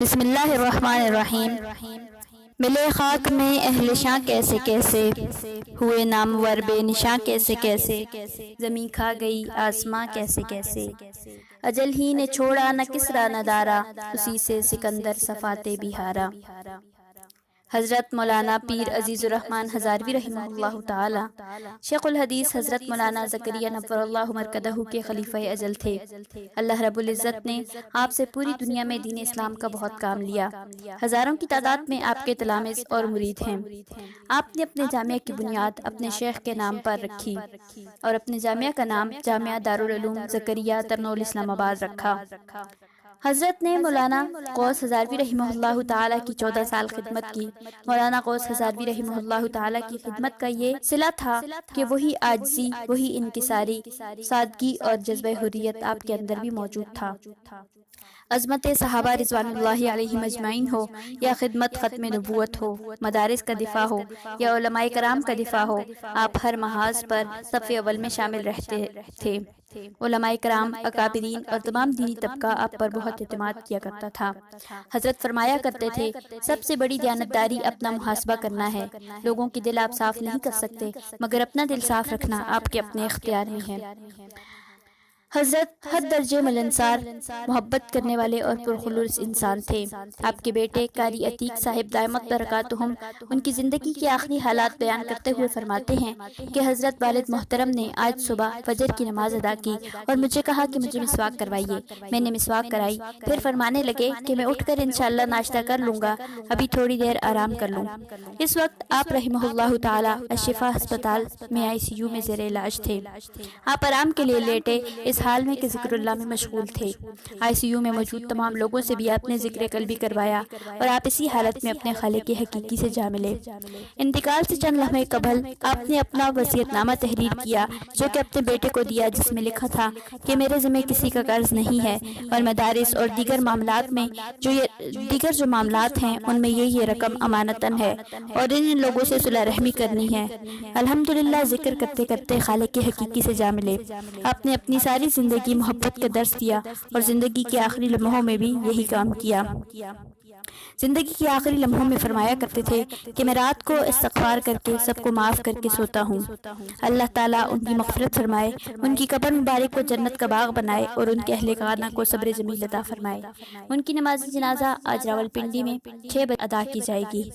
بسم اللہ الرحمن الرحیم۔ ملے خاک میں اہل شاں کیسے کیسے، ہوئے نامور بے نشاں کیسے کیسے، زمیں کھا گئی آسماں کیسے کیسے، اجل ہی نے چھوڑا نہ کسریٰ نہ دارا، اسی سے سکندر صفات بہارا۔ حضرت مولانا پیر عزیز الرحمن ہزاروی رحمہ اللہ تعالی شیخ الحدیث حضرت مولانا زکریا نور اللہ مرکزہ کے خلیفہ اجل تھے۔ اللہ رب العزت نے آپ سے پوری دنیا میں دین اسلام کا بہت کام لیا۔ ہزاروں کی تعداد میں آپ کے تلامذہ اور مرید ہیں۔ آپ نے اپنے جامعہ کی بنیاد اپنے شیخ کے نام پر رکھی اور اپنے جامعہ کا نام جامعہ دارالعلوم زکریا ترنول اسلام آباد رکھا۔ حضرت نے مولانا غوث ہزاروی رحمہ اللہ تعالی کی 14 سال خدمت کی۔ مولانا غوث ہزاروی رحمہ اللہ تعالی کی خدمت کا یہ صلہ تھا کہ وہی عاجزی، وہی انکساری، سادگی اور جذبہ حریت آپ کے اندر بھی موجود تھا۔ عظمت صحابہ رضوان اللہ علیہم اجمعین ہو یا خدمت ختم نبوت ہو، مدارس کا دفاع ہو یا علماء کرام کا دفاع ہو، آپ ہر محاذ پر صف اول میں شامل رہتے تھے۔ علماء کرام، اکابرین اور تمام دینی طبقہ آپ پر بہت اعتماد کیا کرتا تھا۔ حضرت فرمایا کرتے تھے، سب سے بڑی دیانتداری اپنا محاسبہ کرنا ہے۔ لوگوں کی دل آپ صاف نہیں کر سکتے، مگر اپنا دل صاف رکھنا آپ کے اپنے اختیار میں ہے۔ حضرت حد درجے ملنسار، محبت کرنے والے اور پرخلوص انسان تھے۔ آپ کے بیٹے قاری عتیق صاحب دائمت برکاتہم ان کی زندگی کے آخری حالات بیان کرتے ہوئے فرماتے ہیں کہ حضرت والد محترم نے آج صبح فجر کی نماز ادا کی اور مجھے کہا کہ مجھے مسواک کروائیے۔ میں نے مسواک کرائی، پھر فرمانے لگے کہ میں اٹھ کر انشاءاللہ ناشتہ کر لوں گا، ابھی تھوڑی دیر آرام کر لوں۔ اس وقت آپ رحمہ اللہ تعالی الشفا ہسپتال میں ICU میں زیر علاج تھے۔ آپ آرام کے لیے لیٹے اس حال میں کہ ذکر اللہ میں مشغول تھے۔ ICU میں موجود تمام لوگوں سے بھی آپ نے ذکر قلبی کروایا اور آپ اسی حالت میں اپنے خالق حقیقی سے جا ملے۔ انتقال سے چند لمحے قبل آپ نے اپنا وصیت نامہ تحریر کیا جو کہ اپنے بیٹے کو دیا، جس میں لکھا تھا کہ میرے ذمہ کسی کا قرض نہیں ہے اور مدارس اور دیگر جو معاملات ہیں ان میں یہ رقم امانتاً ہے اور ان لوگوں سے صلح رحمی کرنی ہے۔ الحمدللہ ذکر کرتے کرتے خالق حقیقی سے جا ملے۔ آپ نے اپنی ساری زندگی محبت کا درس دیا اور زندگی کے آخری لمحوں میں بھی یہی کام کیا۔ زندگی کے آخری لمحوں میں فرمایا کرتے تھے کہ میں رات کو استغفار کر کے سب کو معاف کر کے سوتا ہوں۔ اللہ تعالیٰ ان کی مغفرت فرمائے، ان کی قبر مبارک کو جنت کا باغ بنائے اور ان کے اہل خانہ کو صبر جمیل عطا فرمائے۔ ان کی نماز جنازہ آج راولپنڈی میں 6 بجے ادا کی جائے گی۔